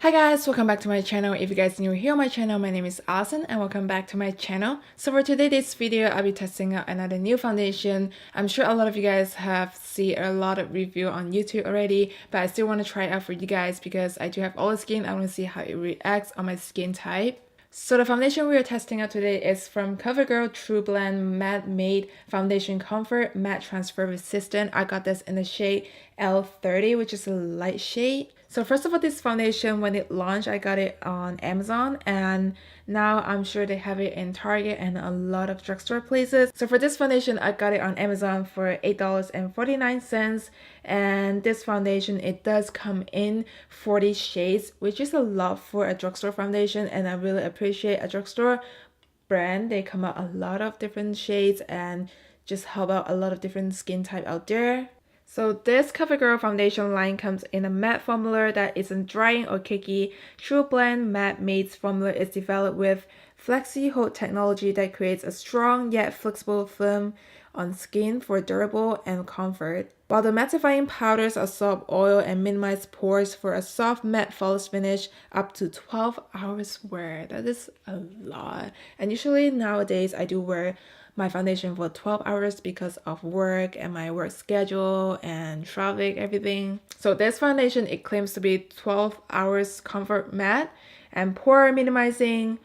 Hi guys, welcome back to my channel. If you guys are new here on my channel, my name is Alison and welcome back to my channel. So for today's video, I'll be testing out another new foundation. I'm sure a lot of you guys have seen a lot of review on YouTube already, but I still want to try it out for you guys because I do have oily skin. I want to see how it reacts on my skin type. So the foundation we are testing out today is from COVERGIRL truBLEND Matte Made Foundation Comfort Matte Transfer Resistant. I got this in the shade L30, which is a light shade. So first of all, this foundation, when it launched, I got it on Amazon, and now I'm sure they have it in Target and a lot of drugstore places. So for this foundation, I got it on Amazon for $8.49, and this foundation, it does come in 40 shades, which is a lot for a drugstore foundation, and I really appreciate a drugstore brand. They come out a lot of different shades and just help out a lot of different skin type out there. So this COVERGIRL foundation line comes in a matte formula that isn't drying or cakey. truBLEND Matte Made's formula is developed with Flexi Hold technology that creates a strong yet flexible film on skin for durable and comfort, while the mattifying powders absorb oil and minimize pores for a soft matte flawless finish up to 12 hours wear. That is a lot. And usually nowadays I do wear my foundation for 12 hours because of work and my work schedule and traffic, everything. So this foundation, it claims to be 12 hours comfort matte and pore minimizing,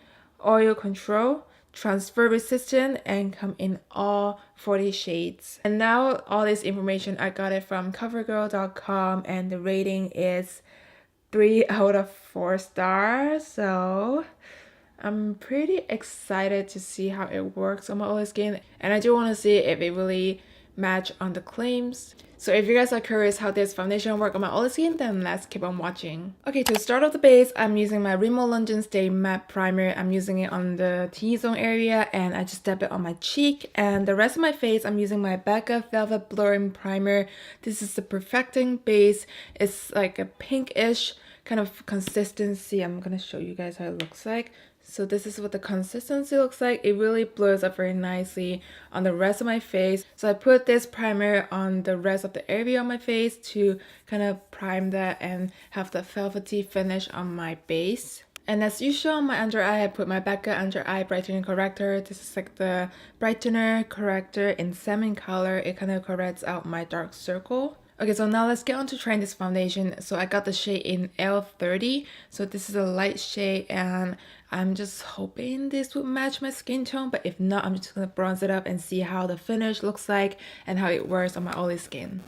oil control, transfer resistant, and come in all 40 shades. And now all this information, I got it from covergirl.com, and the rating is 3 out of 4 stars. So I'm pretty excited to see how it works on my oily skin, and I do want to see if it really match on the claims. So if you guys are curious how this foundation works on my oily skin, then let's keep on watching. Okay, to start off the base, I'm using my Rimmel London Stay Matte Primer. I'm using it on the T-zone area, and I just dab it on my cheek. And the rest of my face, I'm using my Becca Velvet Blurring Primer. This is the Perfecting base. It's like a pinkish kind of consistency. I'm gonna show you guys how it looks like. So this is what the consistency looks like. It really blurs up very nicely on the rest of my face. So I put this primer on the rest of the area on my face to kind of prime that and have the velvety finish on my base. And as usual on my under eye, I put my Becca Under Eye Brightening Corrector. This is like the brightener corrector in salmon color. It kind of corrects out my dark circle. Okay, so now let's get on to trying this foundation. So I got the shade in L30. So this is a light shade, and I'm just hoping this would match my skin tone. But if not, I'm just gonna bronze it up and see how the finish looks like and how it works on my oily skin.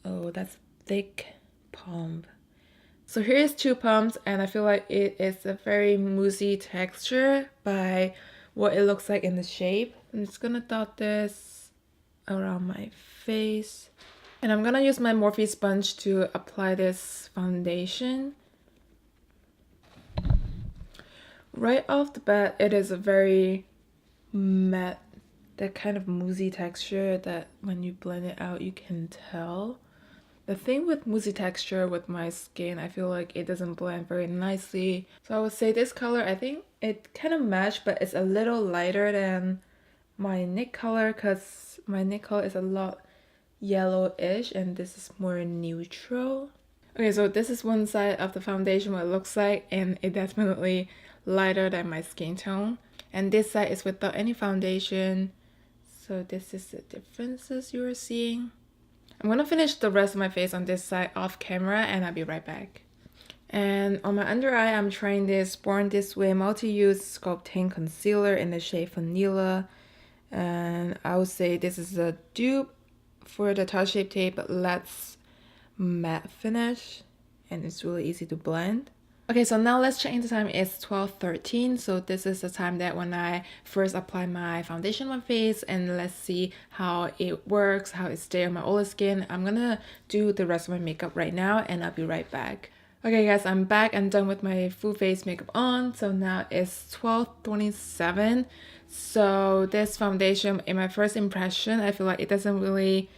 Oh, that's thick pump. So here's 2 pumps, and I feel like it is a very moussey texture by what it looks like in the shape. I'm just gonna dot this around my face. And I'm gonna use my Morphe sponge to apply this foundation. Right off the bat, it is a very matte, that kind of moussey texture that when you blend it out, you can tell. The thing with moussey texture with my skin, I feel like it doesn't blend very nicely. So I would say this color, I think it kind of matched, but it's a little lighter than my Nick color because my Nick color is a lot yellowish and this is more neutral. Okay, so this is one side of the foundation, what it looks like, and it definitely lighter than my skin tone. And this side is without any foundation. So this is the differences you are seeing. I'm gonna finish the rest of my face on this side off camera, and I'll be right back. And on my under eye, I'm trying this Born This Way multi-use sculpting concealer in the shade Vanilla. And I would say this is a dupe for the Tarte Shape Tape, but let's matte finish, and it's really easy to blend. Okay, so now let's check in the time. It's 12:13, so this is the time that when I first apply my foundation on my face, and let's see how it works, how it stays on my oily skin. I'm gonna do the rest of my makeup right now, and I'll be right back. Okay guys, I'm back and done with my full face makeup on. So now it's 12:27. So this foundation, in my first impression, I feel like it doesn't really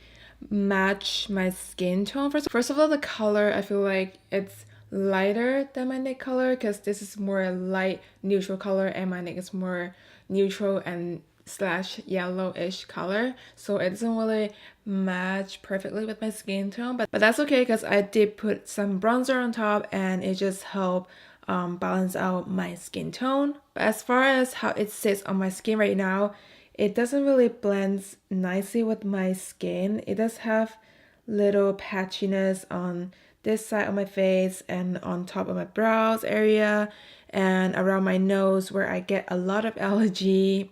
match my skin tone. First of all, the color, I feel like it's lighter than my Nick color because this is more light neutral color and my Nick is more neutral and slash yellowish color, so it doesn't really match perfectly with my skin tone, but that's okay because I did put some bronzer on top and it just helped balance out my skin tone. But as far as how it sits on my skin right now, it doesn't really blend nicely with my skin. It does have little patchiness on this side of my face and on top of my brows area and around my nose where I get a lot of allergy.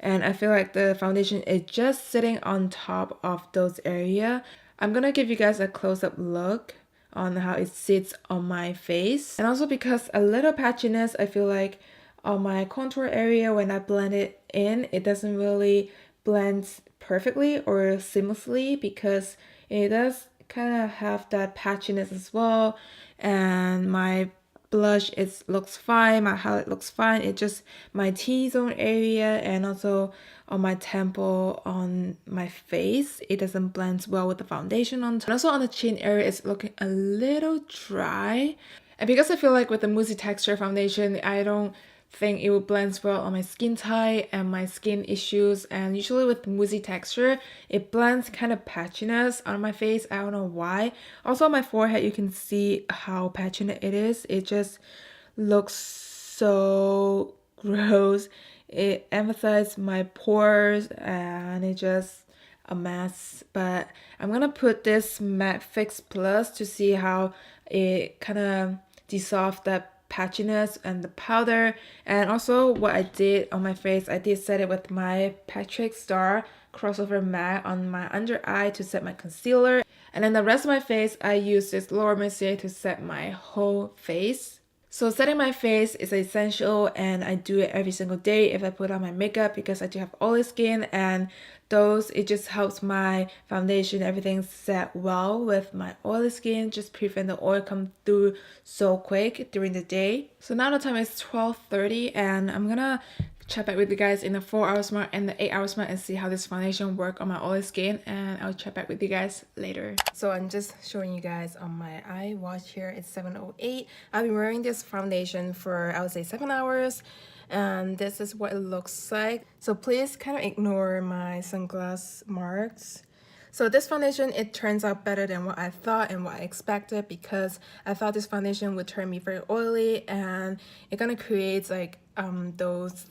And I feel like the foundation is just sitting on top of those area. I'm gonna give you guys a close-up look on how it sits on my face. And also because a little patchiness, I feel like on my contour area when I blend it in, it doesn't really blend perfectly or seamlessly because it does kind of have that patchiness as well. And my blush, it looks fine, my highlight looks fine. It just my T-zone area and also on my temple on my face, it doesn't blend well with the foundation on top. And also on the chin area, it's looking a little dry. And because I feel like with the moussey texture foundation, I don't think it will blend well on my skin type and my skin issues. And usually with moussey texture, it blends kind of patchiness on my face. I don't know why. Also on my forehead, you can see how patchy it is. It just looks so gross. It emphasizes my pores and it just a mess. But I'm gonna put this matte fix plus to see how it kind of dissolves that patchiness and the powder. And also what I did on my face, I did set it with my Patrick Star crossover matte on my under eye to set my concealer, and then the rest of my face I used this Laura Mercier to set my whole face. So setting my face is essential and I do it every single day if I put on my makeup because I do have oily skin, and it just helps my foundation, everything set well with my oily skin, just prevent the oil come through so quick during the day. So now the time is 12:30 and I'm gonna chat back with you guys in the 4-hour mark and the 8-hour mark and see how this foundation work on my oily skin, and I'll chat back with you guys later. So I'm just showing you guys on my eye watch here. It's 7:08. I've been wearing this foundation for I would say 7 hours and this is what it looks like. So please kind of ignore my sunglass marks. So this foundation, it turns out better than what I thought and what I expected because I thought this foundation would turn me very oily and it gonna create like those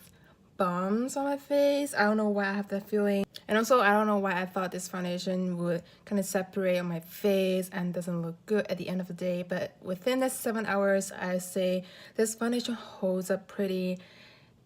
bumps on my face. I don't know why I have that feeling. And also I don't know why I thought this foundation would kind of separate on my face and doesn't look good at the end of the day. But within this 7 hours, I say this foundation holds up pretty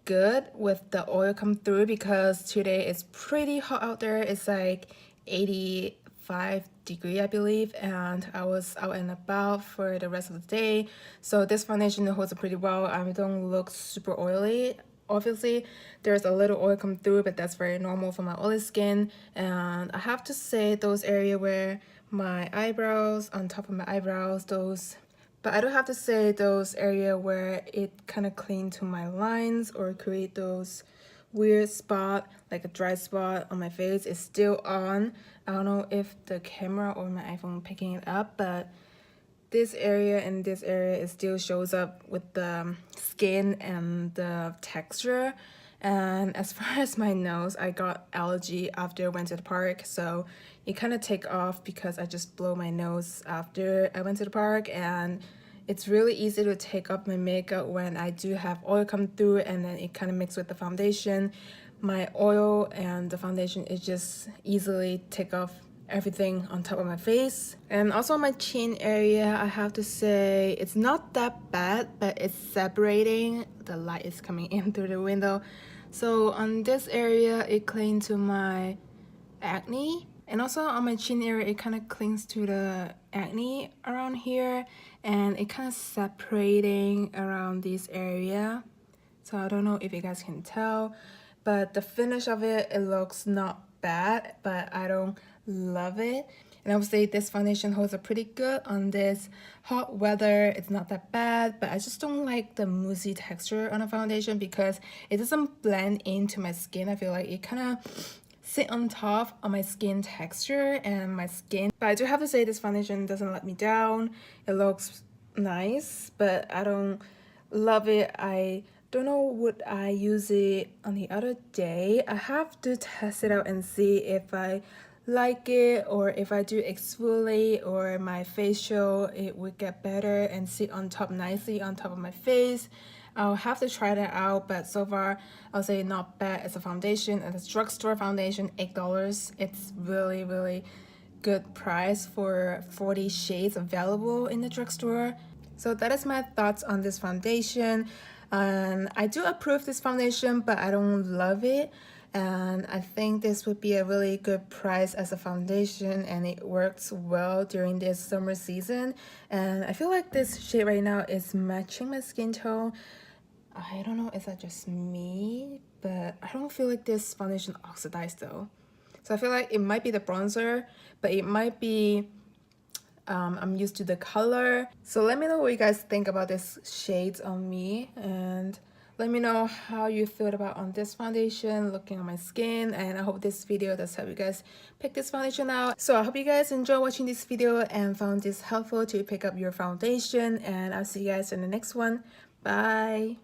good with the oil come through because today it's pretty hot out there. It's like 85-degree I believe, and I was out and about for the rest of the day, so this foundation holds up pretty well. I don't look super oily. Obviously there's a little oil come through, but that's very normal for my oily skin. And I have to say those area where my eyebrows, on top of my eyebrows, but I do have to say those area where it kind of cling to my lines or create those weird spot, like a dry spot on my face, is still on. I don't know if the camera or my iPhone picking it up, but this area and this area, it still shows up with the skin and the texture. And as far as my nose, I got allergy after I went to the park, so it kind of take off because I just blow my nose after I went to the park, and it's really easy to take off my makeup when I do have oil come through and then it kind of mix with the foundation. My oil and the foundation, it just easily take off everything on top of my face. And also my chin area, I have to say it's not that bad, but it's separating. The light is coming in through the window. So on this area, it clings to my acne, and also on my chin area, it kind of clings to the acne around here, and it kind of separating around this area. So I don't know if you guys can tell, but the finish of it, it looks not bad, but I don't love it. And I would say this foundation holds up pretty good on this hot weather. It's not that bad, but I just don't like the moussey texture on the foundation because it doesn't blend into my skin. I feel like it kind of sit on top of my skin texture and my skin. But I do have to say this foundation doesn't let me down. It looks nice, but I don't love it. I Don't know would I use it on the other day. I have to test it out and see if I like it, or if I do exfoliate or my facial, it would get better and sit on top nicely on top of my face. I'll have to try that out, but so far I'll say not bad as a foundation. As a drugstore foundation, $8. It's really good price for 40 shades available in the drugstore. So that is my thoughts on this foundation. And I do approve this foundation, but I don't love it. And I think this would be a really good price as a foundation, and it works well during this summer season. And I feel like this shade right now is matching my skin tone. I don't know, is that just me? But I don't feel like this foundation oxidized though. So I feel like it might be the bronzer, but it might be I'm used to the color. So let me know what you guys think about this shades on me, and let me know how you feel about on this foundation looking on my skin. And I hope this video does help you guys pick this foundation out. So I hope you guys enjoy watching this video and found this helpful to pick up your foundation, and I'll see you guys in the next one. Bye.